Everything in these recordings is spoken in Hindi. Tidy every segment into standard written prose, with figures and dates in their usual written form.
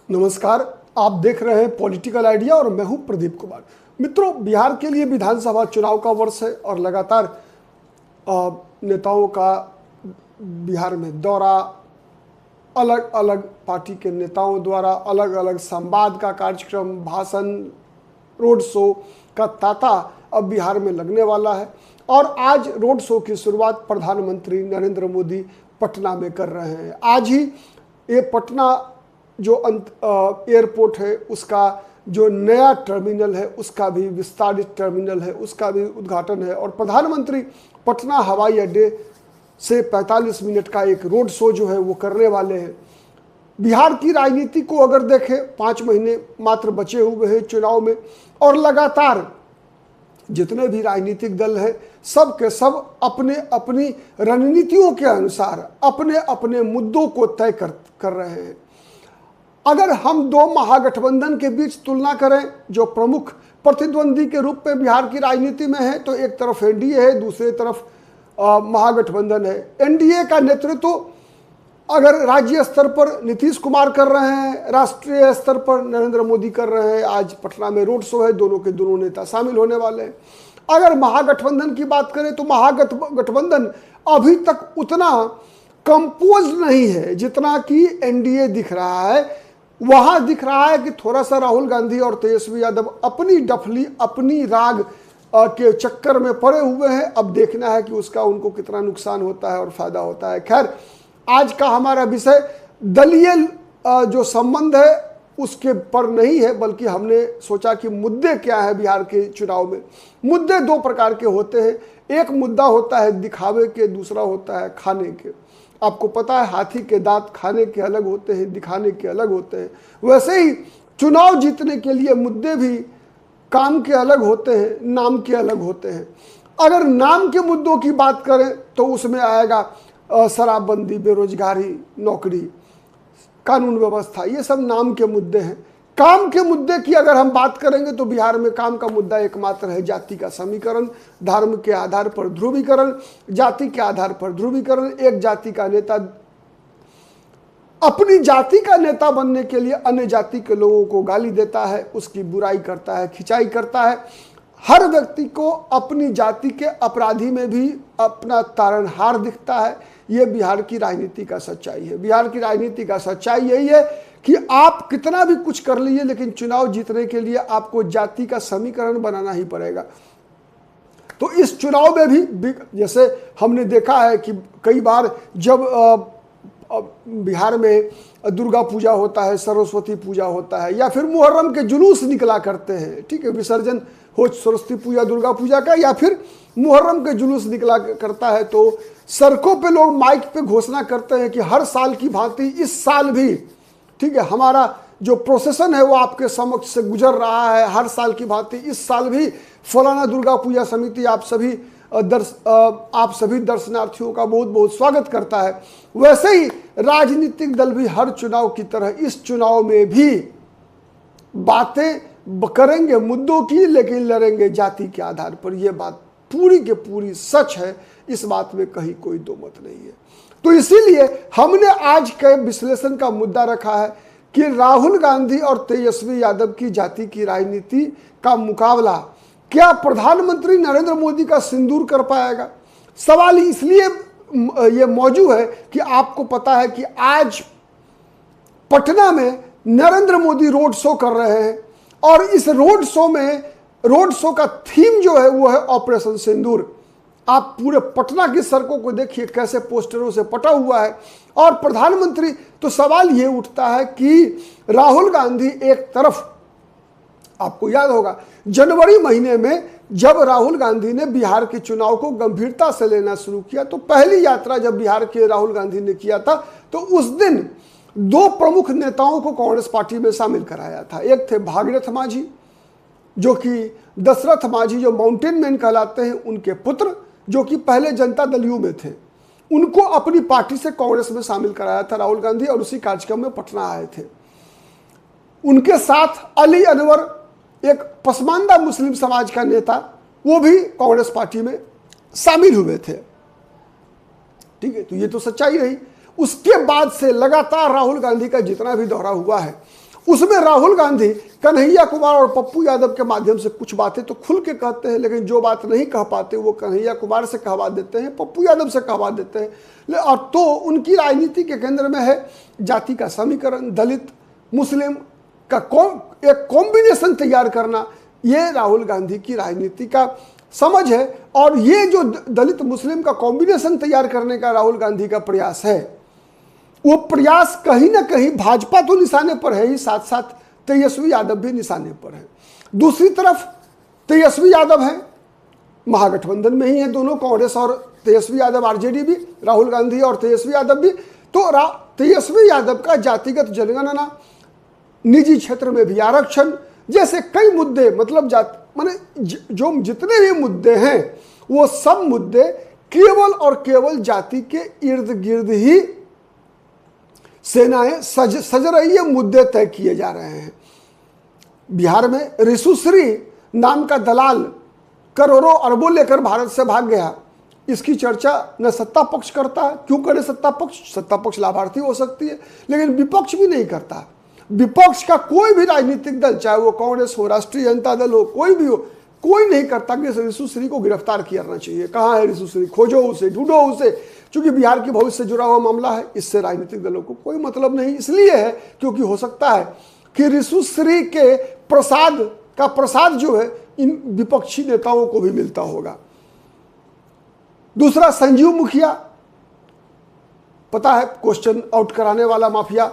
नमस्कार, आप देख रहे हैं पॉलिटिकल आइडिया और मैं हूं प्रदीप कुमार। मित्रों, बिहार के लिए विधानसभा चुनाव का वर्ष है और लगातार नेताओं का बिहार में दौरा, अलग अलग पार्टी के नेताओं द्वारा अलग अलग संवाद का कार्यक्रम, भाषण, रोड शो का तांता अब बिहार में लगने वाला है। और आज रोड शो की शुरुआत प्रधानमंत्री नरेंद्र मोदी पटना में कर रहे हैं। आज ही ये पटना जो एयरपोर्ट है, उसका जो नया टर्मिनल है, उसका भी विस्तारित टर्मिनल है, उसका भी उद्घाटन है। और प्रधानमंत्री पटना हवाई अड्डे से 45 मिनट का एक रोड शो जो है वो करने वाले हैं। बिहार की राजनीति को अगर देखें, 5 महीने मात्र बचे हुए हैं चुनाव में, और लगातार जितने भी राजनीतिक दल हैं सब के सब अपने अपनी रणनीतियों के अनुसार अपने अपने मुद्दों को तय कर रहे हैं। अगर हम दो महागठबंधन के बीच तुलना करें जो प्रमुख प्रतिद्वंदी के रूप में बिहार की राजनीति में है, तो एक तरफ एनडीए है, दूसरी तरफ महागठबंधन है। एनडीए का नेतृत्व अगर राज्य स्तर पर नीतीश कुमार कर रहे हैं, राष्ट्रीय स्तर पर नरेंद्र मोदी कर रहे हैं। आज पटना में रोड शो है, दोनों के दोनों नेता शामिल होने वाले हैं। अगर महागठबंधन की बात करें तो महागठबंधन अभी तक उतना कंपोज नहीं है जितना कि एनडीए दिख रहा है। वहां दिख रहा है कि थोड़ा सा राहुल गांधी और तेजस्वी यादव अपनी डफली, अपनी राग के चक्कर में पड़े हुए हैं। अब देखना है कि उसका उनको कितना नुकसान होता है और फायदा होता है। खैर, आज का हमारा विषय दलीय जो संबंध है उसके पर नहीं है, बल्कि हमने सोचा कि मुद्दे क्या है बिहार के चुनाव में। मुद्दे दो प्रकार के होते हैं, एक मुद्दा होता है दिखावे के, दूसरा होता है खाने के। आपको पता है, हाथी के दांत खाने के अलग होते हैं, दिखाने के अलग होते हैं। वैसे ही चुनाव जीतने के लिए मुद्दे भी काम के अलग होते हैं, नाम के अलग होते हैं। अगर नाम के मुद्दों की बात करें तो उसमें आएगा शराबबंदी, बेरोजगारी, नौकरी, कानून व्यवस्था, ये सब नाम के मुद्दे हैं। काम के मुद्दे की अगर हम बात करेंगे तो बिहार में काम का मुद्दा एकमात्र है जाति का समीकरण, धर्म के आधार पर ध्रुवीकरण, जाति के आधार पर ध्रुवीकरण। एक जाति का नेता अपनी जाति का नेता बनने के लिए अन्य जाति के लोगों को गाली देता है, उसकी बुराई करता है, खिंचाई करता है। हर व्यक्ति को अपनी जाति के अपराधी में भी अपना तारणहार दिखता है। ये बिहार की राजनीति का सच्चाई है। बिहार की राजनीति का सच्चाई यही है कि आप कितना भी कुछ कर लीजिए, लेकिन चुनाव जीतने के लिए आपको जाति का समीकरण बनाना ही पड़ेगा। तो इस चुनाव में भी जैसे हमने देखा है कि कई बार जब बिहार में दुर्गा पूजा होता है, सरस्वती पूजा होता है, या फिर मुहर्रम के जुलूस निकला करते हैं, ठीक है, विसर्जन हो सरस्वती पूजा, दुर्गा पूजा का, या फिर मुहर्रम के जुलूस निकला करता है, तो सड़कों पे लोग माइक पे घोषणा करते हैं कि हर साल की भांति इस साल भी, ठीक है, हमारा जो प्रोसेसन है वो आपके समक्ष से गुजर रहा है। हर साल की भांति इस साल भी फलाना दुर्गा पूजा समिति आप सभी दर्शनार्थियों का बहुत बहुत स्वागत करता है। वैसे ही राजनीतिक दल भी हर चुनाव की तरह इस चुनाव में भी बातें करेंगे मुद्दों की, लेकिन लड़ेंगे जाति के आधार पर। यह बात पूरी के पूरी सच है, इस बात में कहीं कोई दो मत नहीं है। तो इसीलिए हमने आज के विश्लेषण का मुद्दा रखा है कि राहुल गांधी और तेजस्वी यादव की जाति की राजनीति का मुकाबला क्या प्रधानमंत्री नरेंद्र मोदी का सिंदूर कर पाएगा। सवाल इसलिए ये मौजूद है कि आपको पता है कि आज पटना में नरेंद्र मोदी रोड शो कर रहे हैं, और इस रोड शो का थीम जो है वो है ऑपरेशन सिंदूर। आप पूरे पटना की सड़कों को देखिए कैसे पोस्टरों से पटा हुआ है। और प्रधानमंत्री, तो सवाल ये उठता है कि राहुल गांधी एक तरफ, आपको याद होगा जनवरी महीने में जब राहुल गांधी ने बिहार के चुनाव को गंभीरता से लेना शुरू किया, तो पहली यात्रा जब बिहार के राहुल गांधी ने किया था, तो उस दिन दो प्रमुख नेताओं को कांग्रेस पार्टी में शामिल कराया था। एक थे भागीरथ मांझी, जो कि दशरथ मांझी जो माउंटेन मैन कहलाते हैं, उनके पुत्र, जो कि पहले जनता दल यू में थे। उनको अपनी पार्टी से कांग्रेस में शामिल कराया था राहुल गांधी, और उसी कार्यक्रम में पटना आए थे। उनके साथ अली अनवर, एक पसमानदा मुस्लिम समाज का नेता, वो भी कांग्रेस पार्टी में शामिल हुए थे। ठीक है, तो ये तो सच्चाई रही। उसके बाद से लगातार राहुल गांधी का जितना भी दौरा हुआ है, उसमें राहुल गांधी कन्हैया कुमार और पप्पू यादव के माध्यम से कुछ बातें तो खुल के कहते हैं, लेकिन जो बात नहीं कह पाते वो कन्हैया कुमार से कहवा देते हैं, पप्पू यादव से कहवा देते हैं। और तो उनकी राजनीति के केंद्र में है जाति का समीकरण, दलित मुस्लिम का एक कॉम्बिनेशन तैयार करना। ये राहुल गांधी की राजनीति का समझ है। और ये जो दलित मुस्लिम का कॉम्बिनेशन तैयार करने का राहुल गांधी का प्रयास है, वो प्रयास कहीं ना कहीं भाजपा तो निशाने पर है ही, साथ साथ तेजस्वी यादव भी निशाने पर है। दूसरी तरफ तेजस्वी यादव है, महागठबंधन में ही है दोनों, कांग्रेस और तेजस्वी यादव, आरजेडी भी, राहुल गांधी और तेजस्वी यादव भी। तो तेजस्वी यादव का जातिगत जनगणना, निजी क्षेत्र में भी आरक्षण जैसे कई मुद्दे, मतलब माने जो जितने भी मुद्दे हैं वो सब मुद्दे केवल और केवल जाति के इर्द गिर्द ही सेनाएं सज रही है, मुद्दे तय किए जा रहे हैं। बिहार में रिशुश्री नाम का दलाल करोड़ों अरबों लेकर भारत से भाग गया, इसकी चर्चा न सत्ता पक्ष करता है। क्यों करे सत्ता पक्ष लाभार्थी हो सकती है, लेकिन विपक्ष भी नहीं करता। विपक्ष का कोई भी राजनीतिक दल, चाहे वो कांग्रेस हो, राष्ट्रीय जनता दल हो, कोई भी हो, कोई नहीं करता कि रिशुश्री को गिरफ्तार करना चाहिए। कहाँ है रिशुश्री, खोजो उसे, ढूंढो उसे। क्योंकि बिहार की भविष्य से जुड़ा हुआ मामला है, इससे राजनीतिक दलों को कोई मतलब नहीं। इसलिए है क्योंकि हो सकता है कि रिशुश्री के प्रसाद जो है इन विपक्षी नेताओं को भी मिलता होगा। दूसरा, संजीव मुखिया, पता है क्वेश्चन आउट कराने वाला माफिया,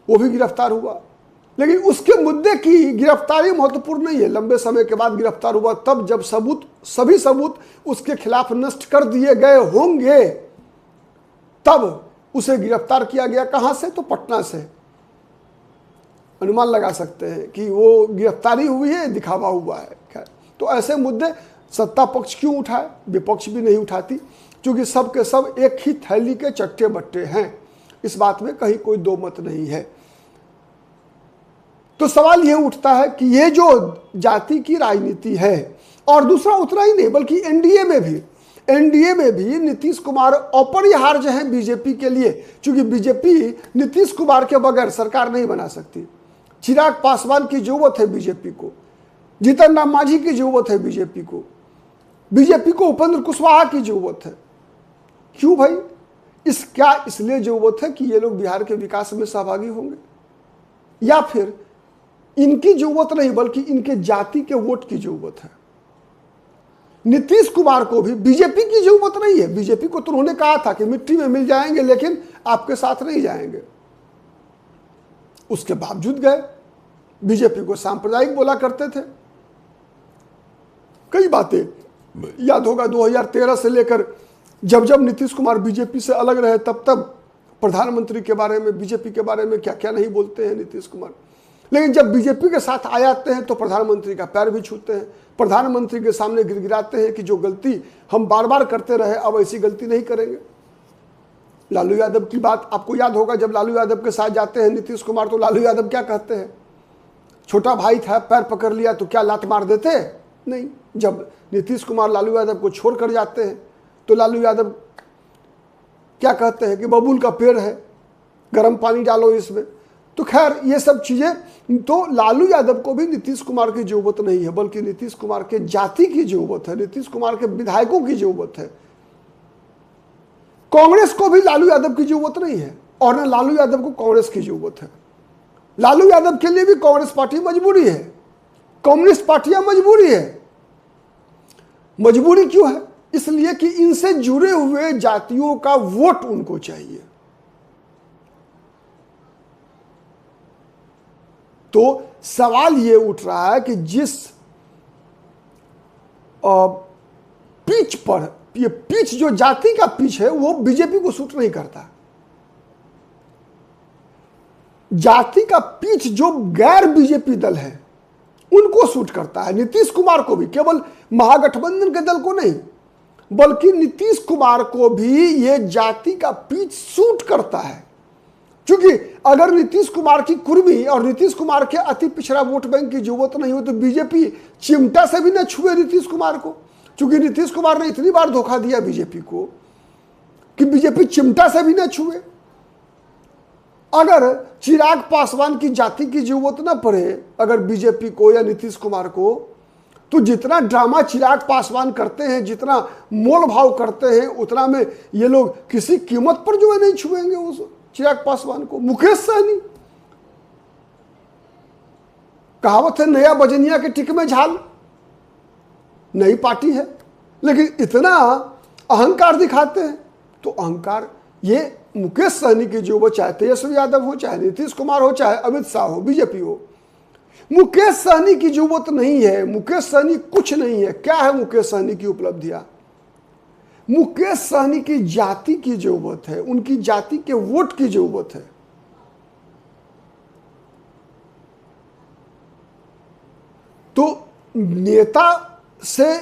वो भी गिरफ्तार हुआ। लेकिन उसके मुद्दे की गिरफ्तारी महत्वपूर्ण नहीं है। लंबे समय के बाद गिरफ्तार हुआ तब जब सभी सबूत उसके खिलाफ नष्ट कर दिए गए होंगे, तब उसे गिरफ्तार किया गया। कहां से? तो पटना से। अनुमान लगा सकते हैं कि वो गिरफ्तारी हुई है, दिखावा हुआ है। खैर, तो ऐसे मुद्दे सत्ता पक्ष क्यों उठाए, विपक्ष भी नहीं उठाती, क्योंकि सब के सब एक ही थैली के चट्टे बट्टे हैं। इस बात में कहीं कोई दो मत नहीं है। तो सवाल यह उठता है कि ये जो जाति की राजनीति है, और दूसरा उतना ही नहीं बल्कि एनडीए में भी नीतीश कुमार अपरिहार्य हैं बीजेपी के लिए, क्योंकि बीजेपी नीतीश कुमार के बगैर सरकार नहीं बना सकती। चिराग पासवान की जरूरत है बीजेपी को, जीतन राम मांझी की जरूरत है बीजेपी को उपेंद्र कुशवाहा की जरूरत है। क्यों भाई? इसलिए जरूरत है कि ये लोग बिहार के विकास में सहभागी होंगे, या फिर इनकी जरूरत नहीं बल्कि इनके जाति के वोट की जरूरत है। नीतीश कुमार को भी बीजेपी की जरूरत नहीं है। बीजेपी को तो उन्होंने कहा था कि मिट्टी में मिल जाएंगे लेकिन आपके साथ नहीं जाएंगे, उसके बावजूद गए। बीजेपी को सांप्रदायिक बोला करते थे। कई बातें याद होगा 2013 से लेकर जब नीतीश कुमार बीजेपी से अलग रहे, तब प्रधानमंत्री के बारे में, बीजेपी के बारे में क्या क्या नहीं बोलते हैं नीतीश कुमार। लेकिन जब बीजेपी के साथ आ जाते हैं तो प्रधानमंत्री का पैर भी छूते हैं, प्रधानमंत्री के सामने गिड़गिड़ाते हैं कि जो गलती हम बार बार करते रहे अब ऐसी गलती नहीं करेंगे। लालू यादव की बात आपको याद होगा, जब लालू यादव के साथ जाते हैं नीतीश कुमार तो लालू यादव क्या कहते हैं? छोटा भाई था, पैर पकड़ लिया तो क्या लात मार देते? नहीं। जब नीतीश कुमार लालू यादव को छोड़ कर जाते हैं तो लालू यादव क्या कहते हैं कि बबूल का पेड़ है, गर्म पानी डालो इसमें। तो खैर ये सब चीजें, तो लालू यादव को भी नीतीश कुमार की जरूरत नहीं है बल्कि नीतीश कुमार के जाति की जरूरत है, नीतीश कुमार के विधायकों की जरूरत है। कांग्रेस को भी लालू यादव की जरूरत नहीं है और न लालू यादव को कांग्रेस की जरूरत है। लालू यादव के लिए भी कांग्रेस पार्टी मजबूरी है, कम्युनिस्ट पार्टियां मजबूरी है। मजबूरी क्यों है? इसलिए कि इनसे जुड़े हुए जातियों का वोट उनको चाहिए। तो सवाल यह उठ रहा है कि जिस पिच पर, ये पिच जो जाति का पिच है वो बीजेपी को सूट नहीं करता। जाति का पिच जो गैर बीजेपी दल है उनको सूट करता है। नीतीश कुमार को भी, केवल महागठबंधन के दल को नहीं बल्कि नीतीश कुमार को भी ये जाति का पिच सूट करता है। क्योंकि अगर नीतीश कुमार की कुर्मी और नीतीश कुमार के अति पिछड़ा वोट बैंक की जरूरत नहीं हो तो बीजेपी चिमटा से भी न छुए नीतीश कुमार को। क्योंकि नीतीश कुमार ने इतनी बार धोखा दिया बीजेपी को कि बीजेपी चिमटा से भी न छुए। अगर चिराग पासवान की जाति की जरूरत ना पड़े अगर बीजेपी को या नीतीश कुमार को, तो जितना ड्रामा चिराग पासवान करते हैं, जितना मोल भाव करते हैं, उतना में ये लोग किसी कीमत पर जो है नहीं छुएंगे उस चिराग पासवान को। मुकेश सहनी, कहावत है नया बजनिया के टिक में झाल, नई पार्टी है लेकिन इतना अहंकार दिखाते हैं। तो अहंकार ये मुकेश सहनी की जो, वो चाहे तेजस्वी यादव हो, चाहे नीतीश कुमार हो, चाहे अमित शाह हो, बीजेपी हो, मुकेश सहनी की जरूरत नहीं है। मुकेश सहनी कुछ नहीं है। क्या है मुकेश सहनी की उपलब्धियां? मुकेश सहनी की जाति की जरूरत है, उनकी जाति के वोट की जरूरत है। तो नेता से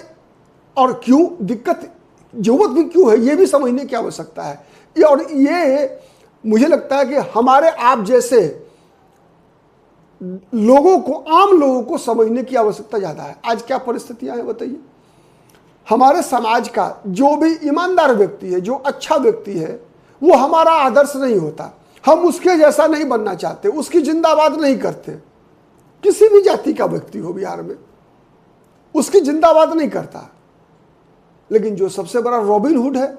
और क्यों दिक्कत, जरूरत भी क्यों है, ये भी समझने की आवश्यकता है। और ये मुझे लगता है कि हमारे आप जैसे लोगों को, आम लोगों को समझने की आवश्यकता ज़्यादा है। आज क्या परिस्थितियां हैं बताइए। हमारे समाज का जो भी ईमानदार व्यक्ति है, जो अच्छा व्यक्ति है, वो हमारा आदर्श नहीं होता। हम उसके जैसा नहीं बनना चाहते, उसकी जिंदाबाद नहीं करते। किसी भी जाति का व्यक्ति हो बिहार में, उसकी जिंदाबाद नहीं करता। लेकिन जो सबसे बड़ा रॉबिनहुड है,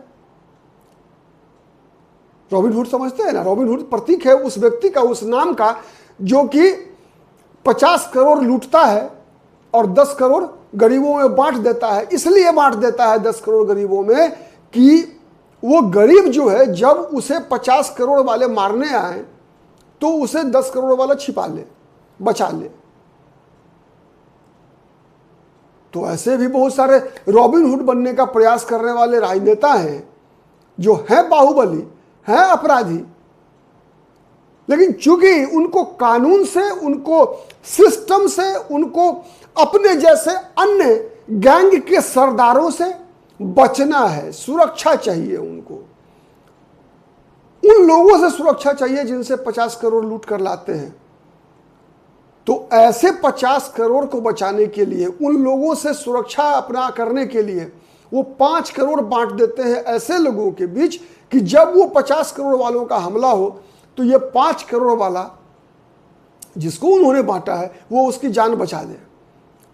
रॉबिनहुड समझते हैं ना, रॉबिनहुड प्रतीक है उस व्यक्ति का, उस नाम का, जो कि 50 करोड़ लूटता है और 10 करोड़ गरीबों में बांट देता है। इसलिए बांट देता है 10 करोड़ गरीबों में कि वो गरीब जो है, जब उसे 50 करोड़ वाले मारने आए तो उसे 10 करोड़ वाला छिपा ले, बचा ले। तो ऐसे भी बहुत सारे रॉबिनहुड बनने का प्रयास करने वाले राजनेता हैं जो हैं बाहुबली, हैं अपराधी, लेकिन चूंकि उनको कानून से, उनको सिस्टम से, उनको अपने जैसे अन्य गैंग के सरदारों से बचना है, सुरक्षा चाहिए उनको। उन लोगों से सुरक्षा चाहिए जिनसे 50 करोड़ लूट कर लाते हैं। तो ऐसे 50 करोड़ को बचाने के लिए, उन लोगों से सुरक्षा अपना करने के लिए वो 5 करोड़ बांट देते हैं ऐसे लोगों के बीच कि जब वो 50 करोड़ वालों का हमला हो तो ये 5 करोड़ वाला जिसको उन्होंने बांटा है वो उसकी जान बचा दे,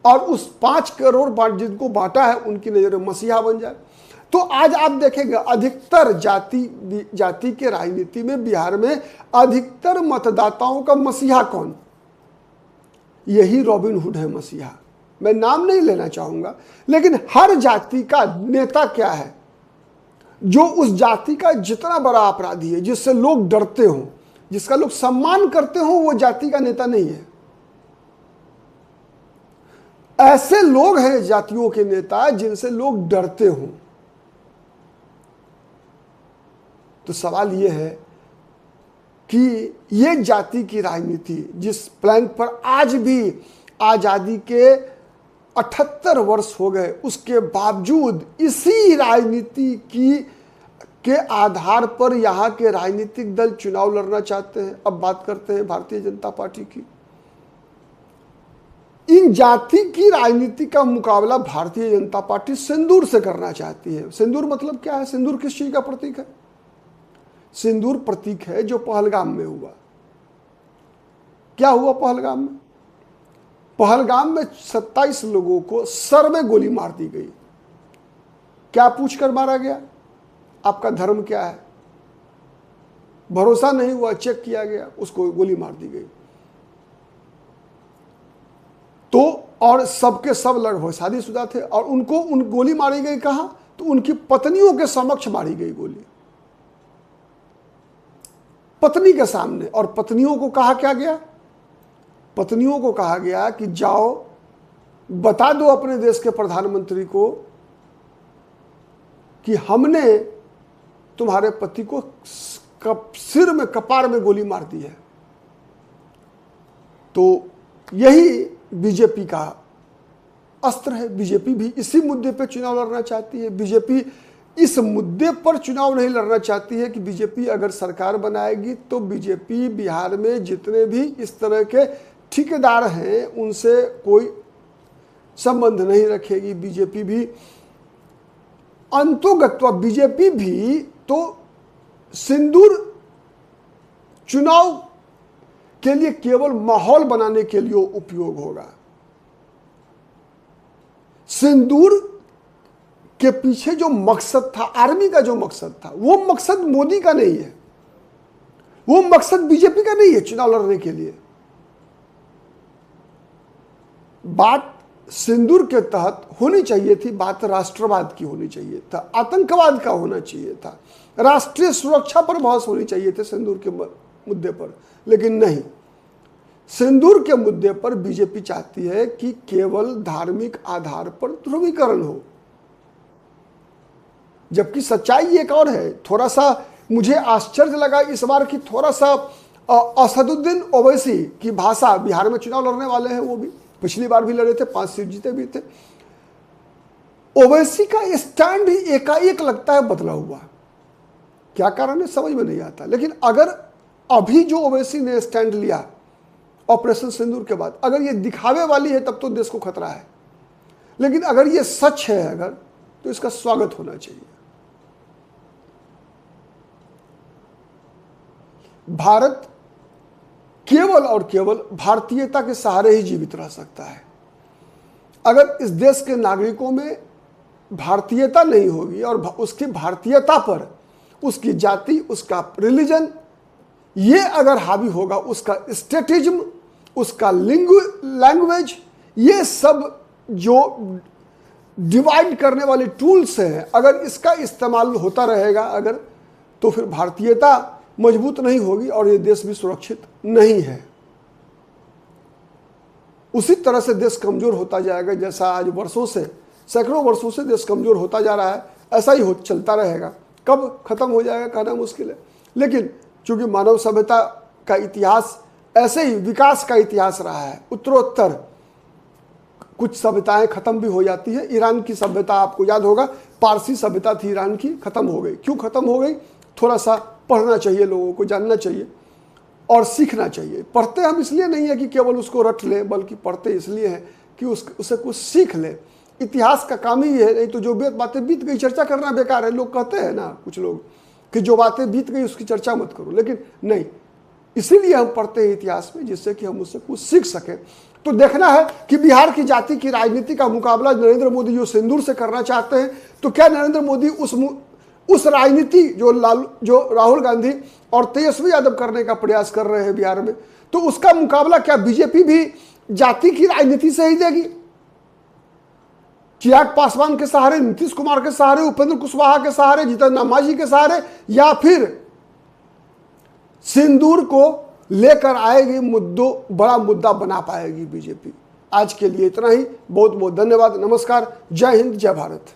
और उस 5 करोड़ जिनको बांटा है उनकी नजर में मसीहा बन जाए। तो आज आप देखेंगे अधिकतर जाति के राजनीति में, बिहार में अधिकतर मतदाताओं का मसीहा कौन? यही रॉबिनहुड है मसीहा। मैं नाम नहीं लेना चाहूंगा, लेकिन हर जाति का नेता क्या है? जो उस जाति का जितना बड़ा अपराधी है, जिससे लोग डरते हों, जिसका लोग सम्मान करते हों, वो जाति का नेता नहीं है। ऐसे लोग हैं जातियों के नेता जिनसे लोग डरते हों। तो सवाल यह है कि ये जाति की राजनीति जिस प्लैंक पर आज भी आज़ादी के 78 वर्ष हो गए, उसके बावजूद इसी राजनीति के आधार पर यहाँ के राजनीतिक दल चुनाव लड़ना चाहते हैं। अब बात करते हैं भारतीय जनता पार्टी की। इन जाति की राजनीति का मुकाबला भारतीय जनता पार्टी सिंदूर से करना चाहती है। सिंदूर मतलब क्या है? सिंदूर किस चीज का प्रतीक है? सिंदूर प्रतीक है जो पहलगाम में हुआ। क्या हुआ पहलगाम में? पहलगाम में 27 लोगों को सर में गोली मार दी गई। क्या पूछकर मारा गया? आपका धर्म क्या है? भरोसा नहीं हुआ, चेक किया गया, उसको गोली मार दी गई। तो और सबके सब लगभग शादीशुदा थे, और उनको गोली मारी गई कहां? तो उनकी पत्नियों के समक्ष मारी गई गोली, पत्नी के सामने। और पत्नियों को कहा क्या गया? पत्नियों को कहा गया कि जाओ बता दो अपने देश के प्रधानमंत्री को कि हमने तुम्हारे पति को सिर में, कपार में गोली मार दी है। तो यही बीजेपी का अस्त्र है। बीजेपी भी इसी मुद्दे पर चुनाव लड़ना चाहती है। बीजेपी इस मुद्दे पर चुनाव नहीं लड़ना चाहती है कि बीजेपी अगर सरकार बनाएगी तो बीजेपी बिहार में जितने भी इस तरह के ठेकेदार हैं उनसे कोई संबंध नहीं रखेगी। बीजेपी भी अंतोगत्वा, बीजेपी भी तो सिंदूर चुनाव के लिए केवल माहौल बनाने के लिए उपयोग होगा। सिंदूर के पीछे जो मकसद था, आर्मी का जो मकसद था, वो मकसद मोदी का नहीं है, वो मकसद बीजेपी का नहीं है चुनाव लड़ने के लिए। बात सिंदूर के तहत होनी चाहिए थी, बात राष्ट्रवाद की होनी चाहिए था, आतंकवाद का होना चाहिए था, राष्ट्रीय सुरक्षा पर बहस होनी चाहिए थी सिंदूर के मुद्दे पर, लेकिन नहीं। सिंदूर के मुद्दे पर बीजेपी चाहती है कि केवल धार्मिक आधार पर ध्रुवीकरण हो, जबकि सच्चाई एक और है। थोड़ा सा मुझे आश्चर्य लगा इस बार की, थोड़ा सा असदुद्दीन ओवैसी की भाषा, बिहार में चुनाव लड़ने वाले हैं वो भी, पिछली बार भी लड़े थे, 5 सीट जीते भी थे। ओवैसी का स्टैंड ही एकाएक लगता है बदला हुआ, क्या कारण है समझ में नहीं आता। लेकिन अगर अभी जो ओवैसी ने स्टैंड लिया ऑपरेशन सिंदूर के बाद, अगर ये दिखावे वाली है तब तो देश को खतरा है, लेकिन अगर ये सच है अगर, तो इसका स्वागत होना चाहिए। भारत केवल और केवल भारतीयता के सहारे ही जीवित रह सकता है। अगर इस देश के नागरिकों में भारतीयता नहीं होगी और उसकी भारतीयता पर उसकी जाति, उसका रिलीजन, ये अगर हावी होगा, उसका स्टेटिज्म, उसका लैंग्वेज, ये सब जो डिवाइड करने वाले टूल्स हैं, अगर इसका इस्तेमाल होता रहेगा अगर, तो फिर भारतीयता मजबूत नहीं होगी और ये देश भी सुरक्षित नहीं है। उसी तरह से देश कमजोर होता जाएगा, जैसा आज वर्षों से, सैकड़ों वर्षों से देश कमजोर होता जा रहा है, ऐसा ही चलता रहेगा। कब खत्म हो जाएगा कहना मुश्किल है, लेकिन चूंकि मानव सभ्यता का इतिहास ऐसे ही विकास का इतिहास रहा है, उत्तरोत्तर कुछ सभ्यताएं खत्म भी हो जाती है। ईरान की सभ्यता आपको याद होगा, पारसी सभ्यता थी ईरान की, खत्म हो गई। क्यों खत्म हो गई? थोड़ा सा पढ़ना चाहिए, लोगों को जानना चाहिए और सीखना चाहिए। पढ़ते हम इसलिए नहीं है कि केवल उसको रट ले, बल्कि पढ़ते इसलिए है कि उससे कुछ सीख ले। इतिहास का काम ही है, नहीं तो जो बातें बीत गई चर्चा करना बेकार है। लोग कहते हैं ना कुछ लोग कि जो बातें बीत गई उसकी चर्चा मत करो, लेकिन नहीं, इसीलिए हम पढ़ते हैं इतिहास में, जिससे कि हम उससे कुछ सीख सकें। तो देखना है कि बिहार की जाति की राजनीति का मुकाबला नरेंद्र मोदी जो सिंदूर से करना चाहते हैं, तो क्या नरेंद्र मोदी उस राजनीति जो राहुल गांधी और तेजस्वी यादव करने का प्रयास कर रहे हैं बिहार में, तो उसका मुकाबला क्या बीजेपी भी जाति की राजनीति से ही देगी? चिराग पासवान के सहारे, नीतीश कुमार के सहारे, उपेंद्र कुशवाहा के सहारे, जीतन राम मांझी के सहारे, या फिर सिंदूर को लेकर आएगी, बड़ा मुद्दा बना पाएगी बीजेपी? आज के लिए इतना ही। बहुत बहुत धन्यवाद। नमस्कार। जय हिंद, जय भारत।